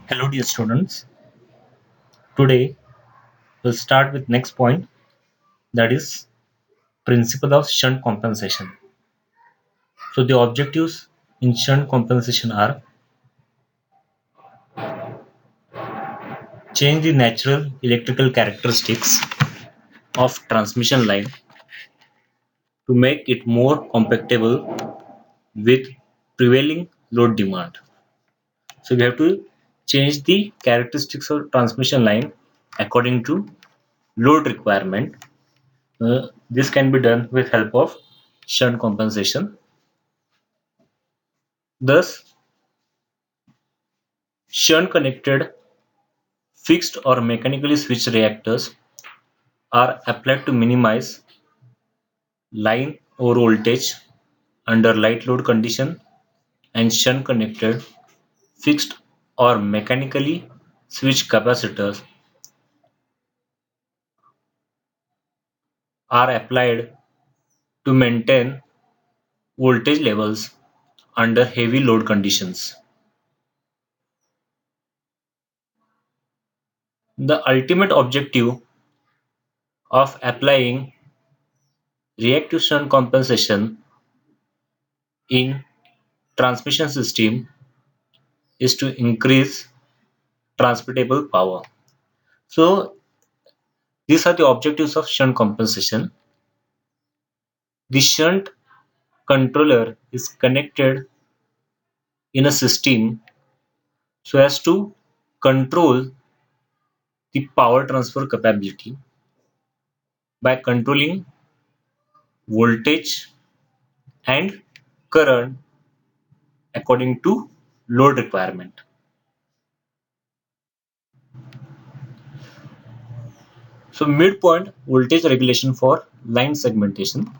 Hello dear students. Today we'll start with next point, that is principle of shunt compensation. So the objectives in shunt compensation are change the natural electrical characteristics of transmission line to make it more compatible with prevailing load demand. So we have to change the characteristics of transmission line according to load requirement. This can be done with help of shunt compensation. Thus, shunt connected fixed or mechanically switched reactors are applied to minimize line over voltage under light load condition, and shunt connected fixed or mechanically switched capacitors are applied to maintain voltage levels under heavy load conditions. The ultimate objective of applying reactive shunt compensation in transmission system is to increase transmittable power. So these are the objectives of shunt compensation. The shunt controller is connected in a system so as to control the power transfer capability by controlling voltage and current according to load requirement. So midpoint voltage regulation for line segmentation.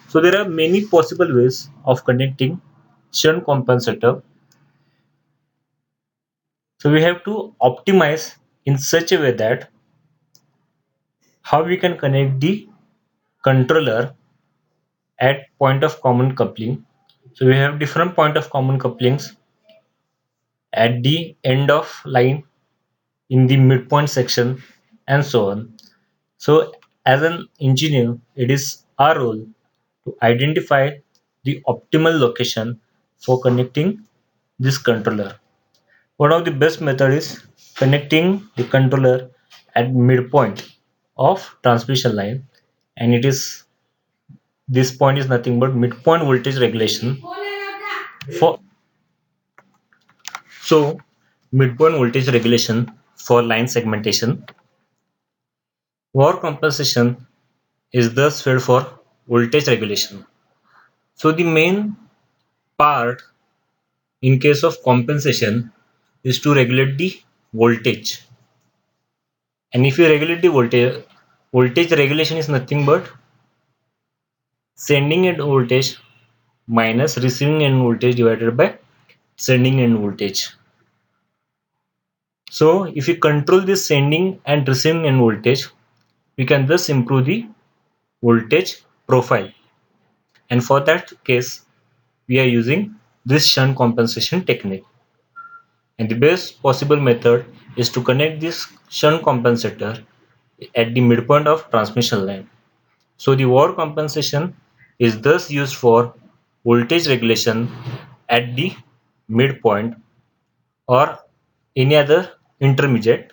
So there are many possible ways of connecting shunt compensator. So we have to optimize in such a way that how we can connect the controller at point of common coupling. So we have different point of common couplings at the end of line, in the midpoint section, and so on. So as an engineer, it is our role to identify the optimal location for connecting this controller. One of the best method is connecting the controller at midpoint of transmission line, and it is this point is nothing but midpoint voltage regulation for so midpoint voltage regulation for line segmentation. Power compensation is thus fed for voltage regulation. So the main part in case of compensation is to regulate the voltage. And if you regulate the voltage regulation is nothing but sending end voltage minus receiving end voltage divided by sending end voltage. So if you control this sending and receiving end voltage, we can thus improve the voltage profile. And for that case, we are using this shunt compensation technique. And the best possible method is to connect this shunt compensator at the midpoint of transmission line. So the power compensation is thus used for voltage regulation at the midpoint or any other intermediate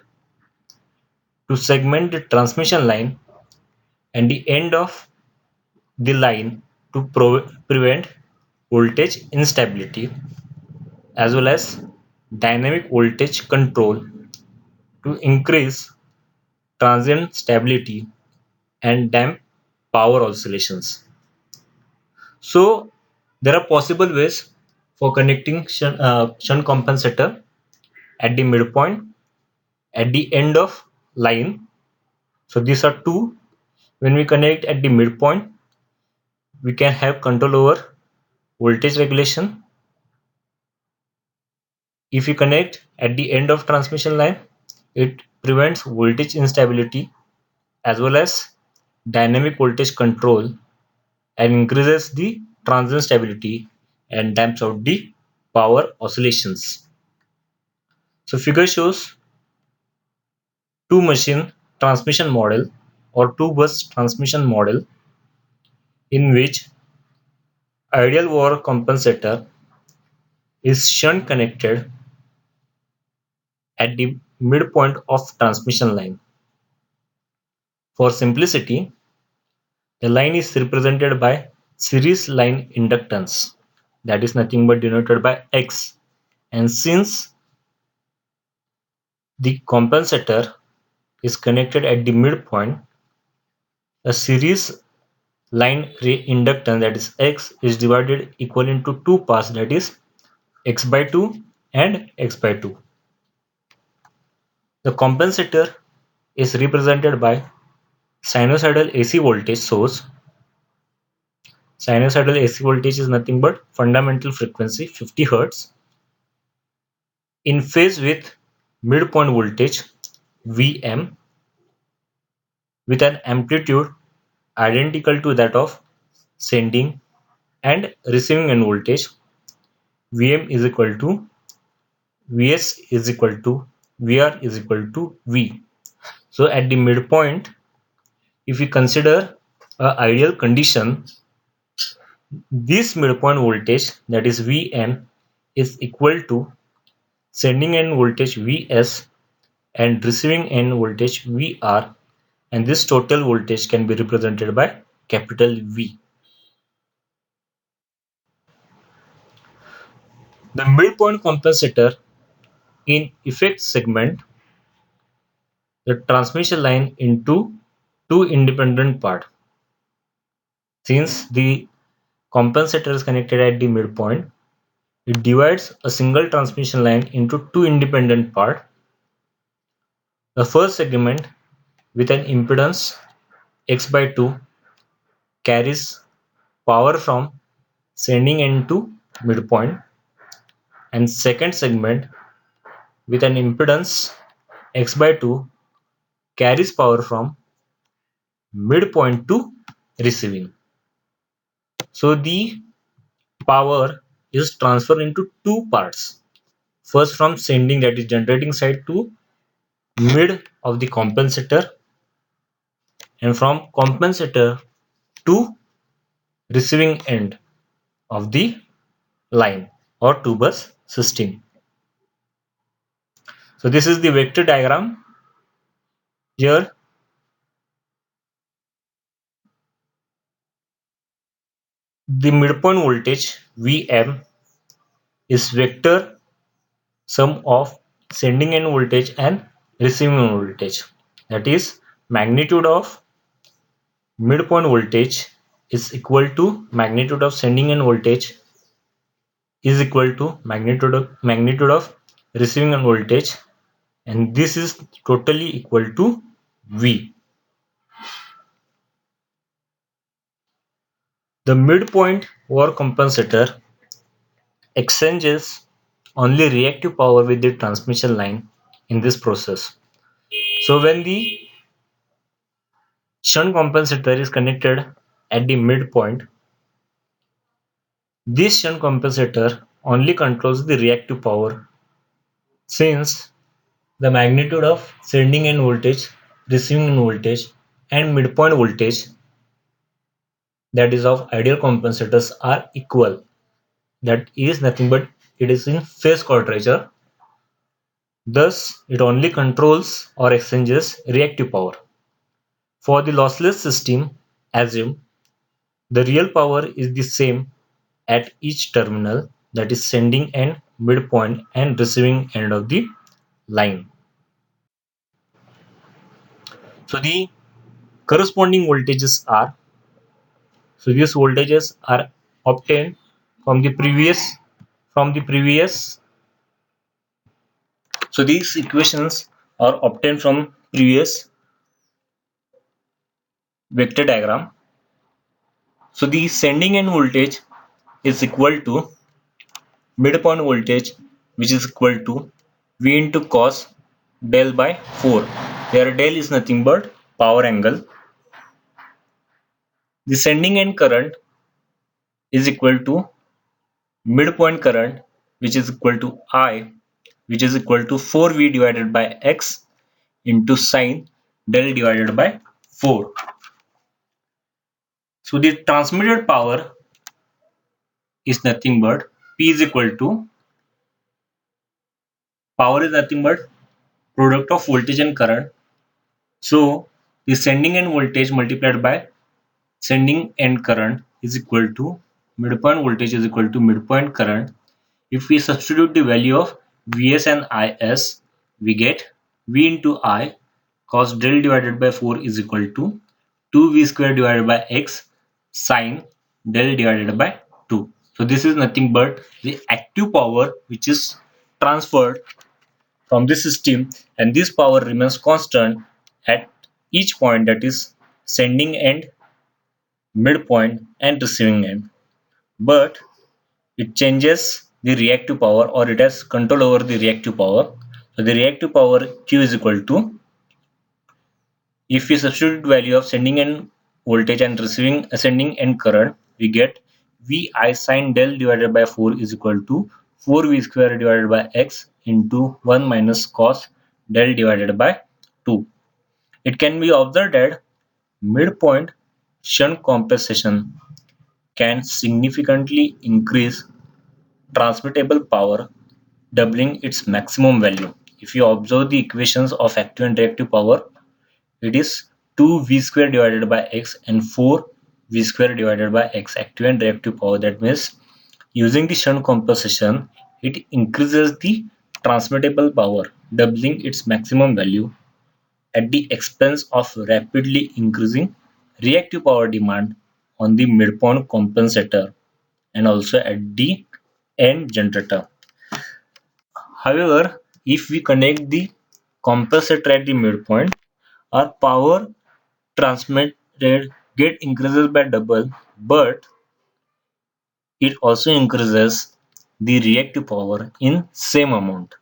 to segment the transmission line and the end of the line to prevent voltage instability, as well as dynamic voltage control to increase transient stability and damp power oscillations. So there are possible ways for connecting shunt compensator at the midpoint, at the end of line. So these are two. When we connect at the midpoint, we can have control over voltage regulation. If we connect at the end of transmission line, it prevents voltage instability as well as dynamic voltage control and increases the transient stability and damps out the power oscillations. So figure shows two machine transmission model or two bus transmission model in which ideal overcompensator is shunt connected at the midpoint of transmission line. For simplicity, the line is represented by series line inductance, that is nothing but denoted by X. And since the compensator is connected at the midpoint, a series line inductance, that is X, is divided equal into two parts, that is X by 2 and X by 2. The compensator is represented by sinusoidal AC voltage source. Sinusoidal AC voltage is nothing but fundamental frequency 50 Hz in phase with midpoint voltage Vm with an amplitude identical to that of sending and receiving end voltage. Vm is equal to Vs is equal to Vr is equal to V. So at the midpoint, if we consider a ideal condition, this midpoint voltage, that is Vn, is equal to sending end voltage Vs and receiving end voltage Vr, and this total voltage can be represented by capital V. The midpoint compensator in effect segment the transmission line into two independent parts. Since the compensator is connected at the midpoint, it divides a single transmission line into two independent parts. The first segment with an impedance X by 2 carries power from sending end to midpoint, and second segment with an impedance X by 2 carries power from midpoint to receiving. So the power is transferred into two parts. First from sending, that is generating side, to mid of the compensator, and from compensator to receiving end of the line or two bus system. So this is the vector diagram. Here the midpoint voltage Vm is vector sum of sending end voltage and receiving end voltage. That is, magnitude of midpoint voltage is equal to magnitude of sending end voltage is equal to magnitude of receiving end voltage, and this is totally equal to V. The midpoint overcompensator exchanges only reactive power with the transmission line in this process. So when the shunt compensator is connected at the midpoint, this shunt compensator only controls the reactive power, since the magnitude of sending end voltage, receiving end voltage, and midpoint voltage, that is of ideal compensators, are equal. That is nothing but it is in phase quadrature. Thus, it only controls or exchanges reactive power. For the lossless system, assume the real power is the same at each terminal, that is sending end, midpoint, and receiving end of the line. So the corresponding voltages are, so these voltages are obtained from the previous, so these equations are obtained from previous vector diagram. So the sending end voltage is equal to midpoint voltage, which is equal to V into cos del by 4, where del is nothing but power angle. The sending end current is equal to midpoint current, which is equal to I which is equal to 4V divided by X into sine del divided by 4. So the transmitted power is nothing but P is equal to, power is nothing but product of voltage and current. So the sending end voltage multiplied by sending end current is equal to midpoint voltage is equal to midpoint current. If we substitute the value of Vs and Is, we get V into I cos del divided by 4 is equal to 2V square divided by X sine del divided by 2. So this is nothing but the active power which is transferred from this system, and this power remains constant at each point, that is sending end, midpoint and receiving end, but it changes the reactive power, or it has control over the reactive power. So the reactive power Q is equal to, if we substitute value of sending end voltage and receiving sending end current, we get Vi sine del divided by 4 is equal to 4V square divided by X into 1 minus cos del divided by 2. It can be observed that midpoint shunt compensation can significantly increase transmittable power, doubling its maximum value. If you observe the equations of active and reactive power, it is 2V square divided by X and 4V square divided by X, active and reactive power. That means using the shunt compensation, it increases the transmittable power, doubling its maximum value at the expense of rapidly increasing reactive power demand on the midpoint compensator and also at the end generator. However, if we connect the compensator at the midpoint, our power transmitted get increases by double, but it also increases the reactive power in same amount.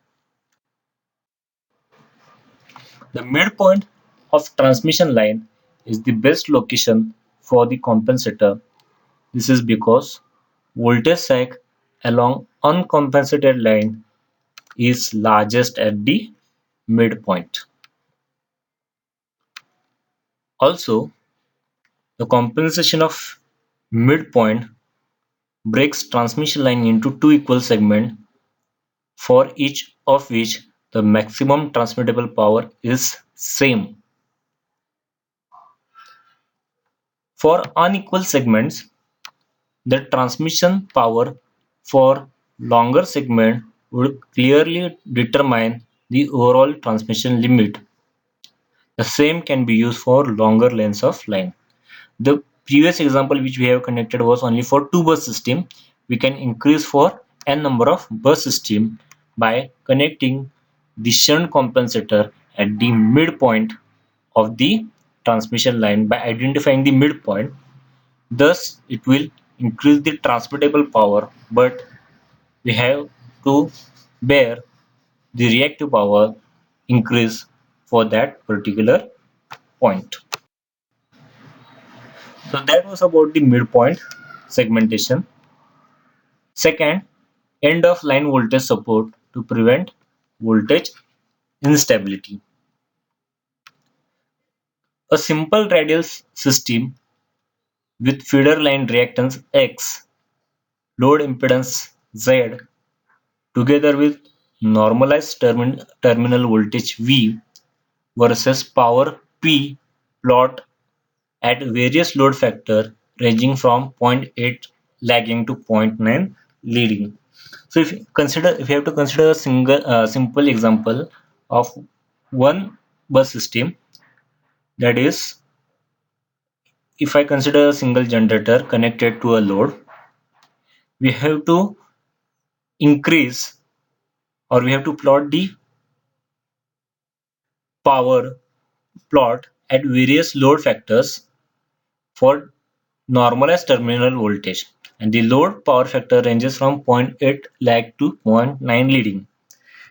The midpoint of transmission line is the best location for the compensator. This is because voltage sag along uncompensated line is largest at the midpoint. Also, the compensation of midpoint breaks transmission line into two equal segments, for each of which the maximum transmittable power is same. For unequal segments, the transmission power for longer segment would clearly determine the overall transmission limit. The same can be used for longer lengths of line. The previous example which we have connected was only for two bus system. We can increase for n number of bus system by connecting the shunt compensator at the midpoint of the transmission line by identifying the midpoint. Thus, it will increase the transmittable power, but we have to bear the reactive power increase for that particular point. So that was about the midpoint segmentation. Second, end of line voltage support to prevent voltage instability. A simple radial system with feeder line reactance X, load impedance Z, together with normalized terminal voltage V versus power P, plot at various load factor ranging from 0.8 lagging to 0.9 leading. So if you have to consider a simple example of one bus system, that is, if I consider a single generator connected to a load, we have to increase, or we have to plot the power plot at various load factors for normalized terminal voltage, and the load power factor ranges from 0.8 lag to 0.9 leading.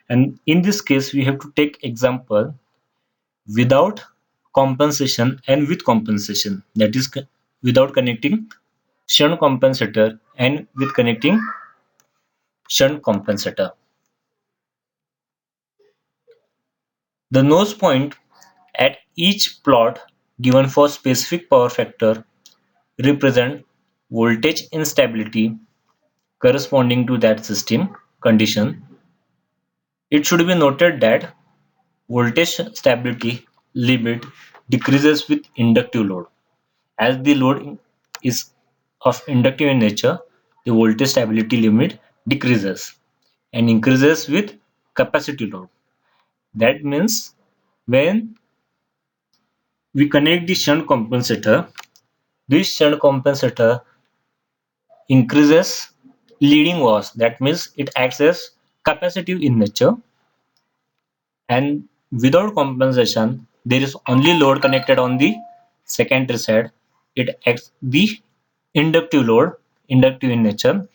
And in this case, we have to take example without compensation and with compensation, that is without connecting shunt compensator and with connecting shunt compensator. The nose point at each plot given for specific power factor represent voltage instability corresponding to that system condition. It should be noted that voltage stability limit decreases with inductive load. As the load is of inductive in nature, the voltage stability limit decreases and increases with capacity load. That means when we connect the shunt compensator, this shunt compensator increases leading loss. That means it acts as capacitive in nature, and without compensation there is only load connected on the secondary side. It acts the inductive load, inductive in nature.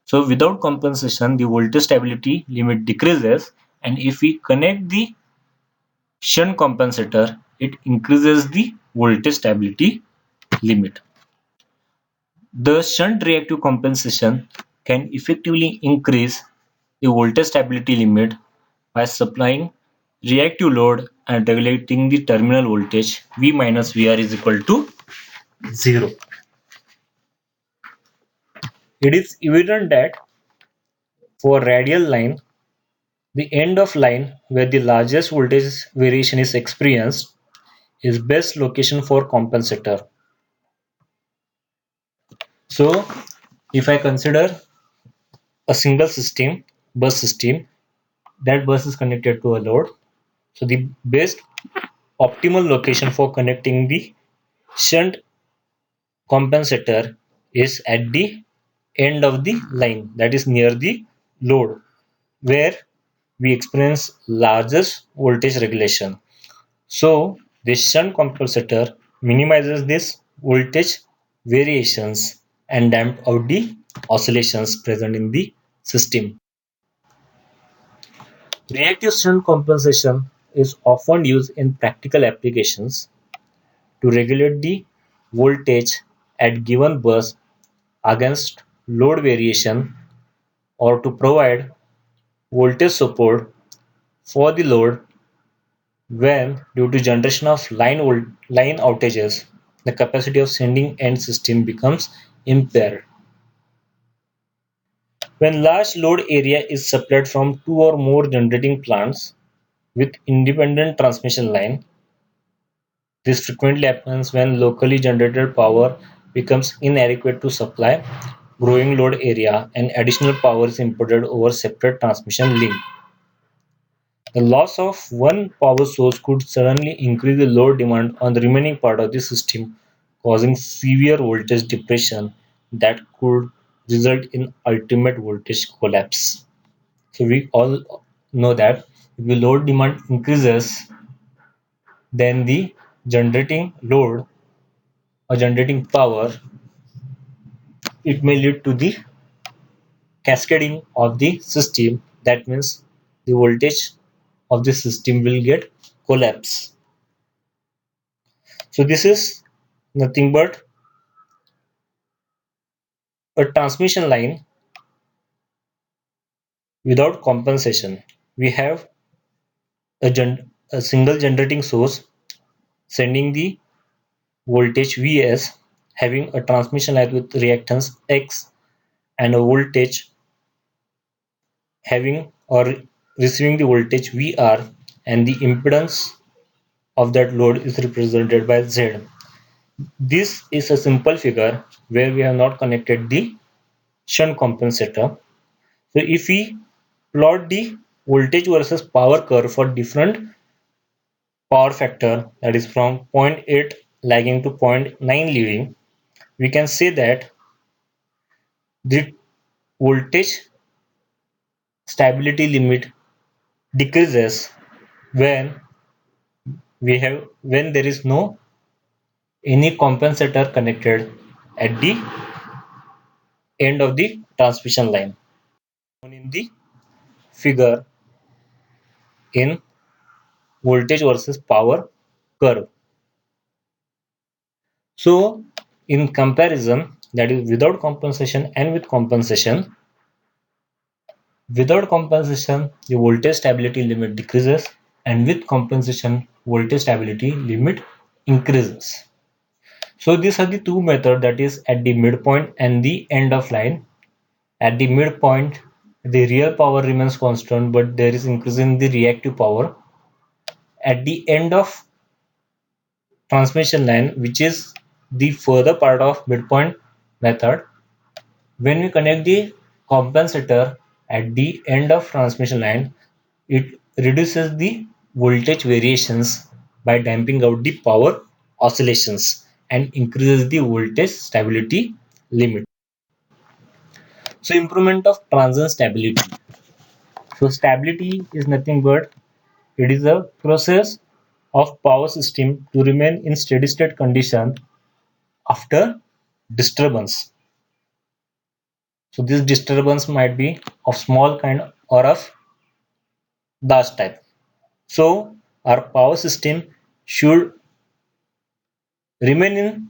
So without compensation the voltage stability limit decreases, and if we connect the shunt compensator it increases the voltage stability limit. The shunt reactive compensation can effectively increase the voltage stability limit by supplying reactive load and regulating the terminal voltage V minus VR is equal to 0. It is evident that for radial line, the end of line where the largest voltage variation is experienced is best location for compensator. So if I consider a single system, bus system, that bus is connected to a load. So the best optimal location for connecting the shunt compensator is at the end of the line, that is near the load, where we experience largest voltage regulation. So this shunt compensator minimizes this voltage variations and damp out the oscillations present in the system. Reactive shunt compensation is often used in practical applications to regulate the voltage at given bus against load variation, or to provide voltage support for the load when, due to generation of line outages, the capacity of sending end system becomes impaired. When large load area is supplied from two or more generating plants with independent transmission line, this frequently happens when locally generated power becomes inadequate to supply growing load area and additional power is imported over separate transmission link. The loss of one power source could suddenly increase the load demand on the remaining part of the system, causing severe voltage depression that could result in ultimate voltage collapse. So we all know that if the load demand increases, then the generating load or generating power, it may lead to the cascading of the system. That means the voltage of the system will get collapse. So this is nothing but a transmission line without compensation. We have a single generating source sending the voltage Vs, having a transmission line with reactance X, and a voltage having or receiving the voltage Vr, and the impedance of that load is represented by Z. This is a simple figure where we have not connected the shunt compensator. So if we plot the voltage versus power curve for different power factor, that is from 0.8 lagging to 0.9 leading, we can say that the voltage stability limit decreases when when there is no any compensator connected at the end of the transmission line, shown in the figure in voltage versus power curve. So in comparison, that is without compensation and with compensation, without compensation the voltage stability limit decreases, and with compensation, voltage stability limit increases. So these are the two methods, that is at the midpoint and the end of line. At the midpoint, the real power remains constant, but there is increase in the reactive power. At the end of transmission line, which is the further part of midpoint method, when we connect the compensator at the end of transmission line, it reduces the voltage variations by damping out the power oscillations and increases the voltage stability limit. So improvement of transient stability. So stability is nothing but it is a process of power system to remain in steady state condition after disturbance. So this disturbance might be of small kind or of large type. So our power system should remain in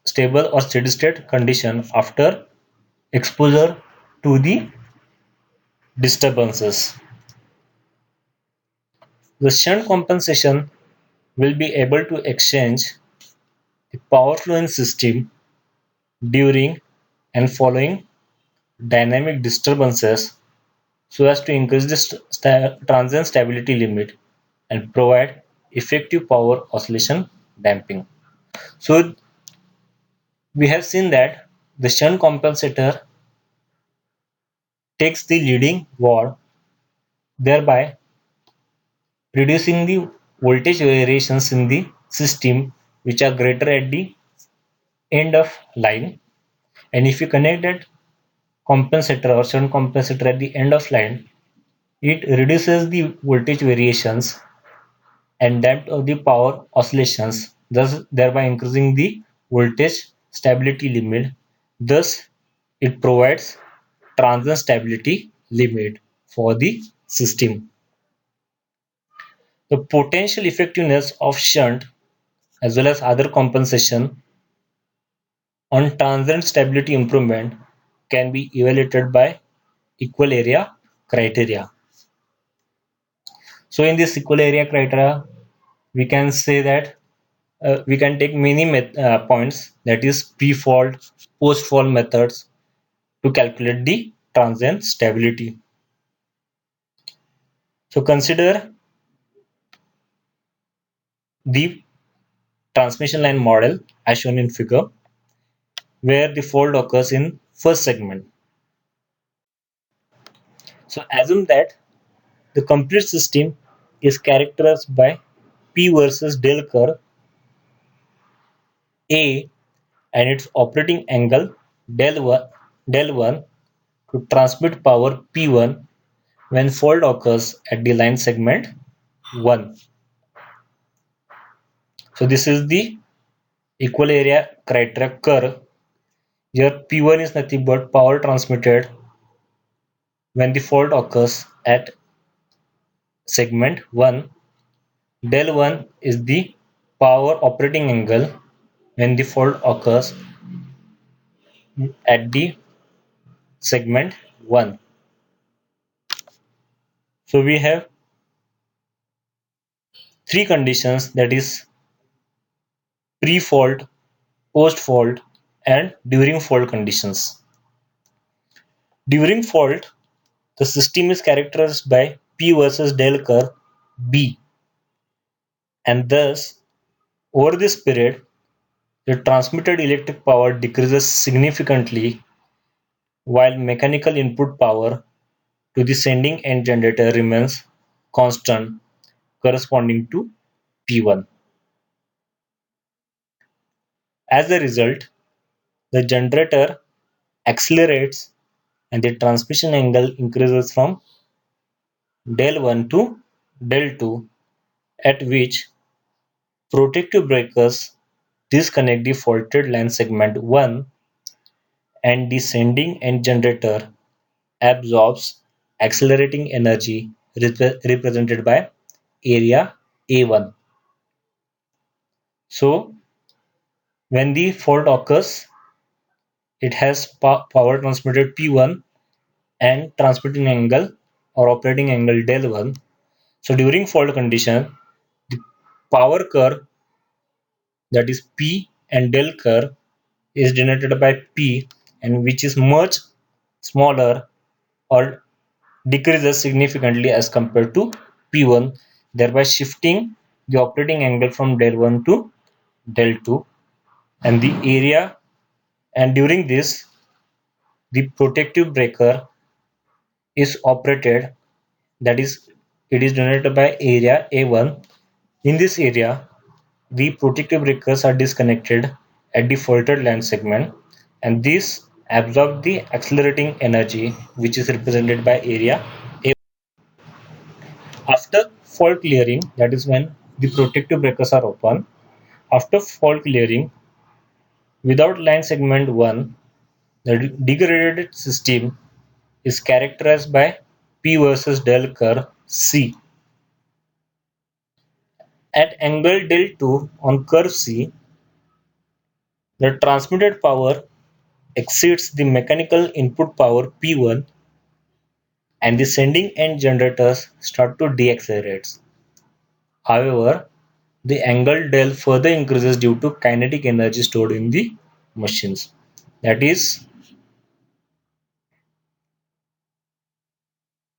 stable or steady state condition after exposure to the disturbances. The shunt compensation will be able to exchange the power flow in system during and following dynamic disturbances so as to increase the transient stability limit and provide effective power oscillation damping. So we have seen that the shunt compensator takes the leading ward, thereby reducing the voltage variations in the system which are greater at the end of line. And if you connect that compensator or shunt compensator at the end of line, it reduces the voltage variations and depth of the power oscillations, thus thereby increasing the voltage stability limit. Thus, it provides transient stability limit for the system. The potential effectiveness of shunt as well as other compensation on transient stability improvement can be evaluated by equal area criteria. So in this equal area criteria, we can say that we can take many points, that is pre-fault, post-fault methods to calculate the transient stability. So consider the transmission line model as shown in figure, where the fault occurs in first segment. So assume that the complete system is characterized by P versus del curve A and its operating angle del 1 to transmit power P1 when fault occurs at the line segment 1. So this is the equal area criteria curve. Here P1 is nothing but power transmitted when the fault occurs at segment 1. Del 1 is the power operating angle when the fault occurs at the segment 1. So we have three conditions, that is pre-fault, post-fault and during fault conditions. During fault, the system is characterized by P versus del curve B, and thus over this period the transmitted electric power decreases significantly while mechanical input power to the sending end generator remains constant corresponding to P1. As a result, the generator accelerates and the transmission angle increases from del 1 to del 2, at which protective breakers disconnect the faulted line segment 1 and the sending end generator absorbs accelerating energy represented by area A1. So when the fault occurs, it has power transmitted P1 and transmitting angle or operating angle del 1. So during fault condition, the power curve, that is P and del curve, is denoted by P, and which is much smaller or decreases significantly as compared to P1, thereby shifting the operating angle from del 1 to del 2, and the area, and during this the protective breaker is operated, that is, it is denoted by area A1. In this area, the protective breakers are disconnected at the faulted line segment, and this absorb the accelerating energy, which is represented by area A. After fault clearing, that is when the protective breakers are open, after fault clearing, without line segment 1, the degraded system is characterized by P versus del curve C. At angle del 2 on curve C, the transmitted power exceeds the mechanical input power P1, and the sending end generators start to deaccelerate. However, the angle del further increases due to kinetic energy stored in the machines. That is,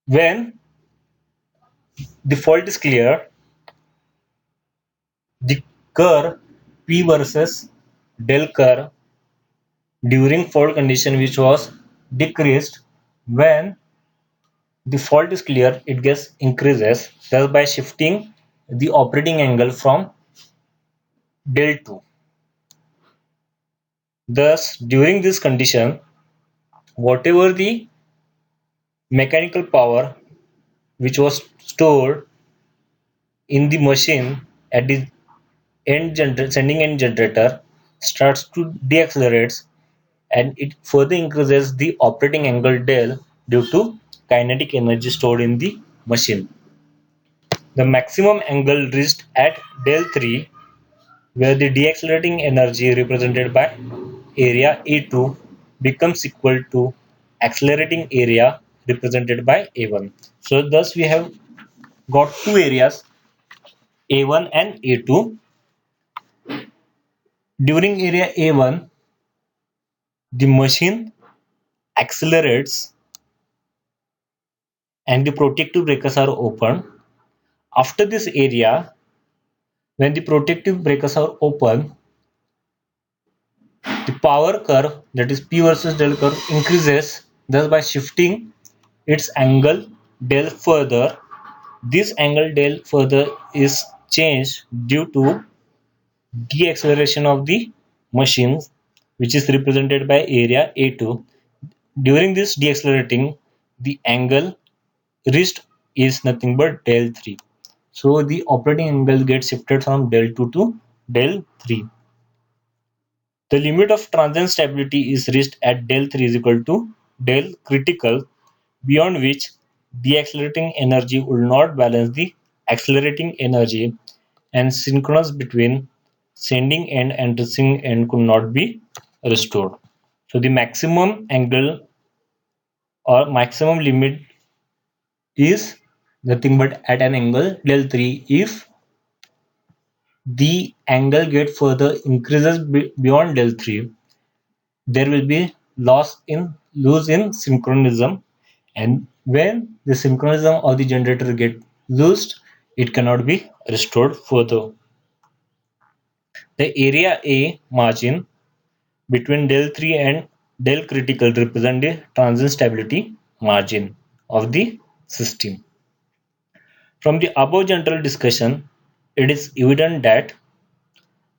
when the fault is clear, the curve P versus del curve during fault condition, which was decreased, when the fault is clear, it gets increases, thus by shifting the operating angle from del 2. Thus, during this condition, whatever the mechanical power which was stored in the machine at the sending end generator starts to deaccelerate, and it further increases the operating angle del due to kinetic energy stored in the machine. The maximum angle reached at del 3, where the deaccelerating energy represented by area A2 becomes equal to accelerating area represented by A1. So thus we have got two areas, A1 and A2. During area A1, the machine accelerates and the protective breakers are open. After this area, when the protective breakers are open, the power curve, that is P versus del curve, increases, thus by shifting its angle del further. This angle del further is changed due to deceleration of the machine, which is represented by area A2. During this deaccelerating, the angle reached is nothing but del 3. So the operating angle gets shifted from del 2 to del 3. The limit of transient stability is reached at del 3 is equal to del critical, beyond which the accelerating energy will not balance the accelerating energy, and synchronous between sending end and receiving end could not be restored. So the maximum angle or maximum limit is nothing but at an angle del 3. If the angle get further increases beyond del 3, there will be lose in synchronism, and when the synchronism of the generator get loosed, it cannot be restored further. The area A margin between del 3 and del critical represent the transient stability margin of the system. From the above general discussion, it is evident that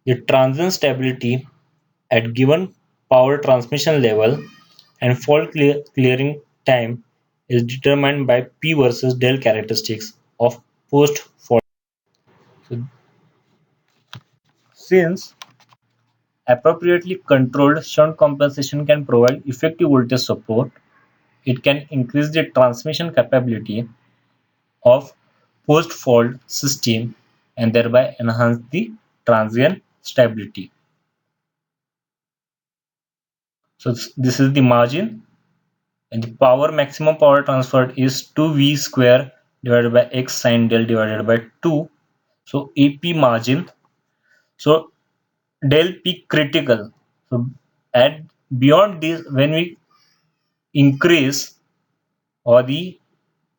the transient stability at given power transmission level and fault clearing time is determined by P versus del characteristics of post-fault. So, since appropriately controlled shunt compensation can provide effective voltage support, it can increase the transmission capability of post-fault system and thereby enhance the transient stability. So this is the margin, and the maximum power transferred is 2V square divided by x sine del divided by 2. So EP margin. So del P critical. So at beyond this, when we increase or the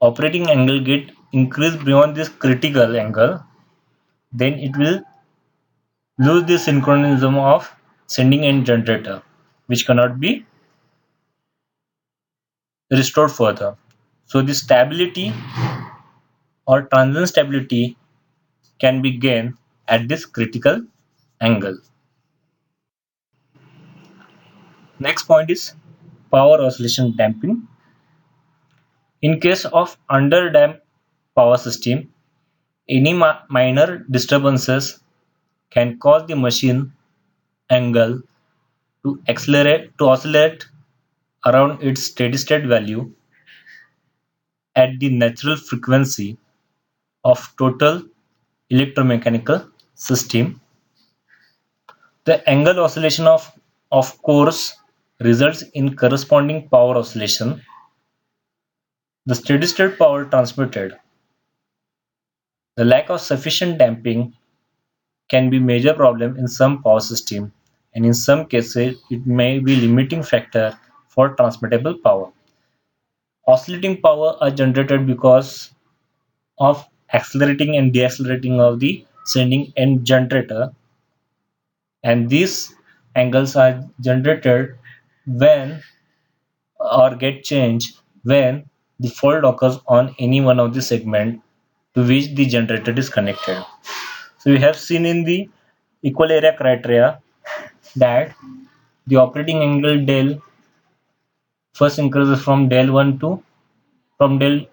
operating angle get increased beyond this critical angle, then it will lose the synchronism of sending end generator, which cannot be restored further. So the stability or transient stability can be gained at this critical angle. Next point is power oscillation damping. In case of underdamped power system, any minor disturbances can cause the machine angle to oscillate around its steady state value at the natural frequency of total electromechanical system. The angle oscillation of course results in corresponding power oscillation. The steady state power transmitted. The lack of sufficient damping can be a major problem in some power system, and in some cases it may be limiting factor for transmittable power. Oscillating power are generated because of accelerating and deaccelerating of the sending end generator, and these angles are generated when or get changed when the fault occurs on any one of the segment to which the generator is connected. So we have seen in the equal area criteria that the operating angle del first increases from del 1 to del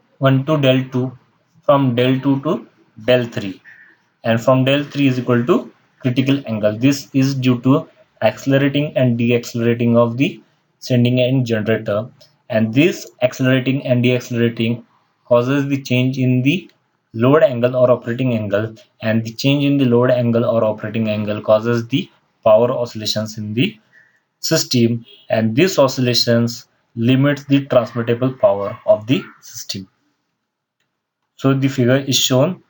2, from del 2 to del 3, and from del 3 is equal to critical angle. This is due to accelerating and deaccelerating of the sending end generator, and this accelerating and deaccelerating causes the change in the load angle or operating angle, and the change in the load angle or operating angle causes the power oscillations in the system, and these oscillations limits the transmittable power of the system. So the figure is shown,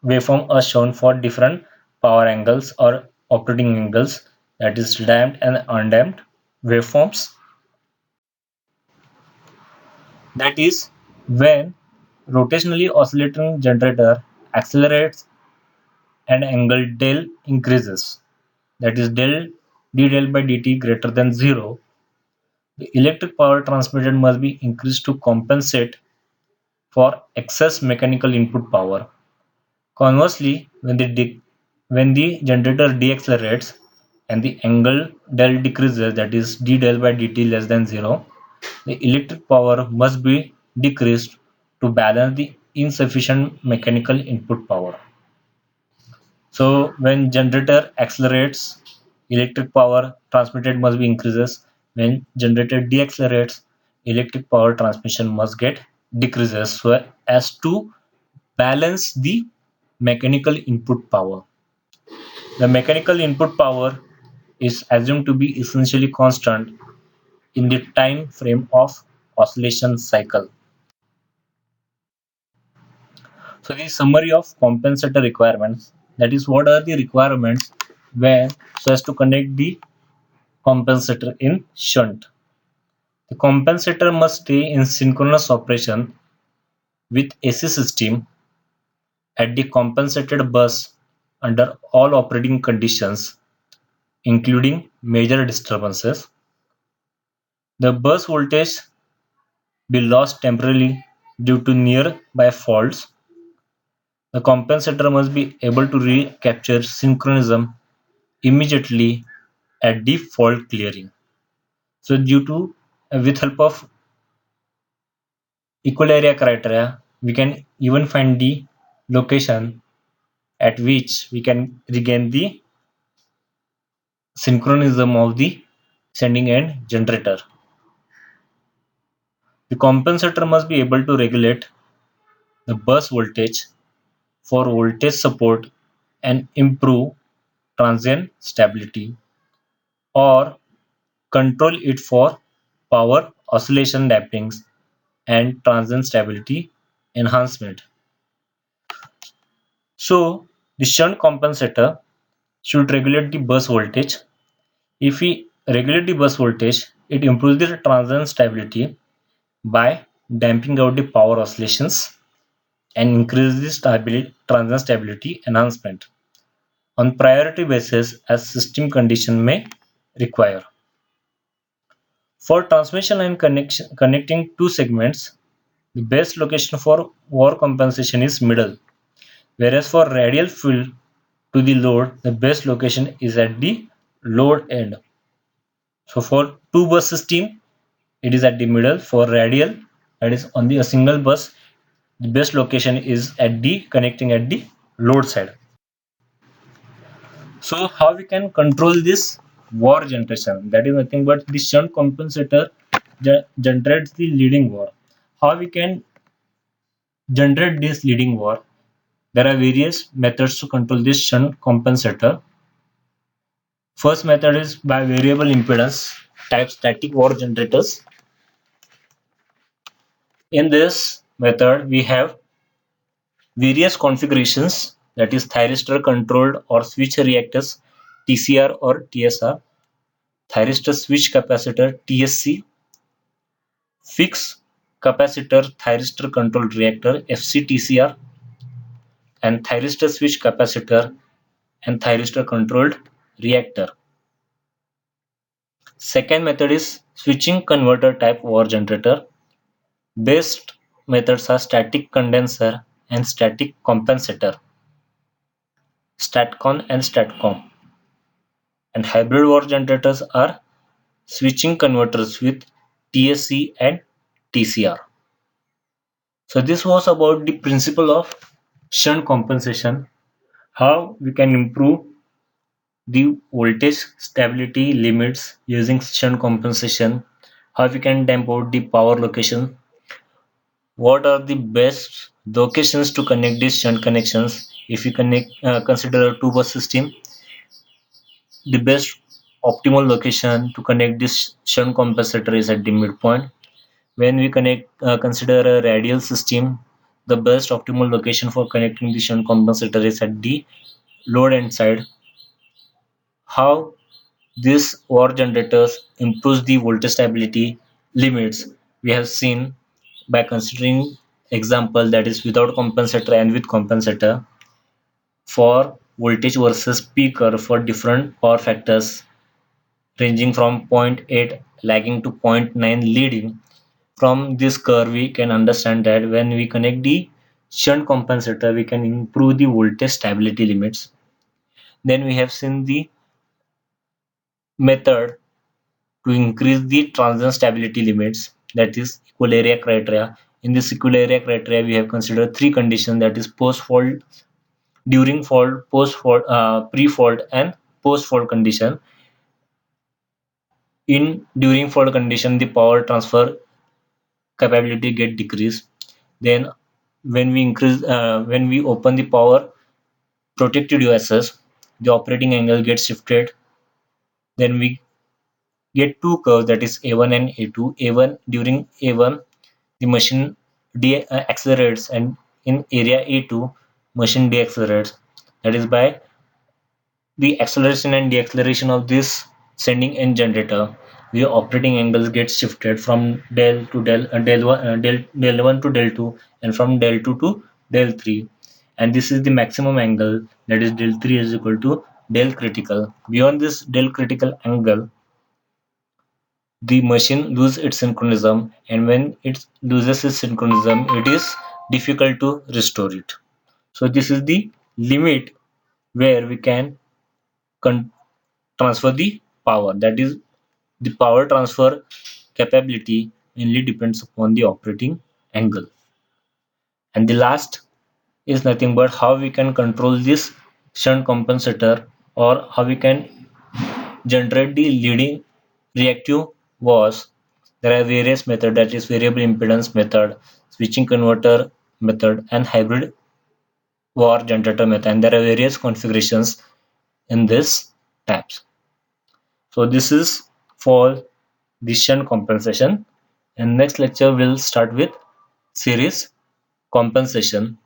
waveform are shown for different power angles or operating angles, that is damped and undamped waveforms. That is when rotationally oscillating generator accelerates and angle del increases, that is del d del by dt greater than 0, the electric power transmitted must be increased to compensate for excess mechanical input power. Conversely, when the generator deaccelerates and the angle del decreases, that is d del by dt less than 0, the electric power must be decreased to balance the insufficient mechanical input power. So when generator accelerates, electric power transmitted must be increases. When generator deaccelerates, electric power transmission must get decreases so as to balance the mechanical input power. The mechanical input power is assumed to be essentially constant in the time frame of oscillation cycle. So the summary of compensator requirements, that is what are the requirements where so as to connect the compensator in shunt. The compensator must stay in synchronous operation with AC system at the compensated bus under all operating conditions, including major disturbances. The bus voltage be lost temporarily due to nearby faults. The compensator must be able to recapture synchronism immediately at the fault clearing. So due to with help of equal area criteria, we can even find the location at which we can regain the synchronism of the sending end generator. The compensator must be able to regulate the bus voltage for voltage support and improve transient stability, or control it for power oscillation dampings and transient stability enhancement. So the shunt compensator should regulate the bus voltage. If we regulate the bus voltage, it improves the transient stability by damping out the power oscillations and increases the transient stability enhancement on priority basis as system condition may require. For transmission line connecting two segments, the best location for war compensation is middle, whereas for radial field to the load, the best location is at the load end. So for two bus system, it is at the middle. For radial, that is on the a single bus, the best location is at the connecting at the load side. So how we can control this war generation? That is nothing but the shunt compensator generates the leading war. How we can generate this leading war? There are various methods to control this shunt compensator. First method is by variable impedance type static war generators. In this method, we have various configurations, that is thyristor controlled or switch reactors TCR or TSR, thyristor switch capacitor TSC, fixed capacitor thyristor controlled reactor FCTCR, and thyristor switch capacitor and thyristor controlled reactor. Second method is switching converter type war generator. Best methods are static condenser and static compensator, STATCON and STATCOM. And hybrid war generators are switching converters with TSC and TCR. So this was about the principle of shunt compensation, how we can improve the voltage stability limits using shunt compensation, how we can damp out the power location, what are the best locations to connect these shunt connections. If you consider a two bus system, the best optimal location to connect this shunt compensator is at the midpoint. When we consider a radial system, the best optimal location for connecting the shunt compensator is at the load end side. How these war generators improves the voltage stability limits, we have seen by considering example, that is without compensator and with compensator, for voltage versus P curve for different power factors ranging from zero point 0.8 lagging to zero point 0.9 leading. From this curve, we can understand that when we connect the shunt compensator, we can improve the voltage stability limits. Then we have seen the method to increase the transient stability limits, that is equal-area criteria. In this equal-area criteria, we have considered three conditions, that is post-fault, during fault, post-fault, pre-fault, and post-fault condition. In during fault condition, the power transfer capability get decreased. Then when we open the power protected USS, the operating angle gets shifted. Then we get two curves, that is A1 and A2. A1, during A1, the machine accelerates, and in area A2, machine deaccelerates. That is by the acceleration and deceleration of this sending end generator, the operating angles get shifted from del to del 1 to del 2, and from del 2 to del 3, and this is the maximum angle, that is del 3 is equal to del critical. Beyond this del critical angle, the machine loses its synchronism, and when it loses its synchronism, it is difficult to restore it. So this is the limit where we can transfer the power, that is the power transfer capability mainly depends upon the operating angle. And the last is nothing but how we can control this shunt compensator, or how we can generate the leading reactive was. There are various methods, that is variable impedance method, switching converter method, and hybrid war generator method, and there are various configurations in this tabs. So this is for the shunt compensation, and next lecture we'll start with series compensation.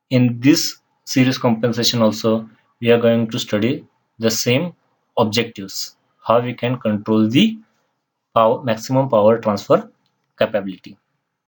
In this series compensation also, we are going to study the same objectives, how we can control the maximum power transfer capability.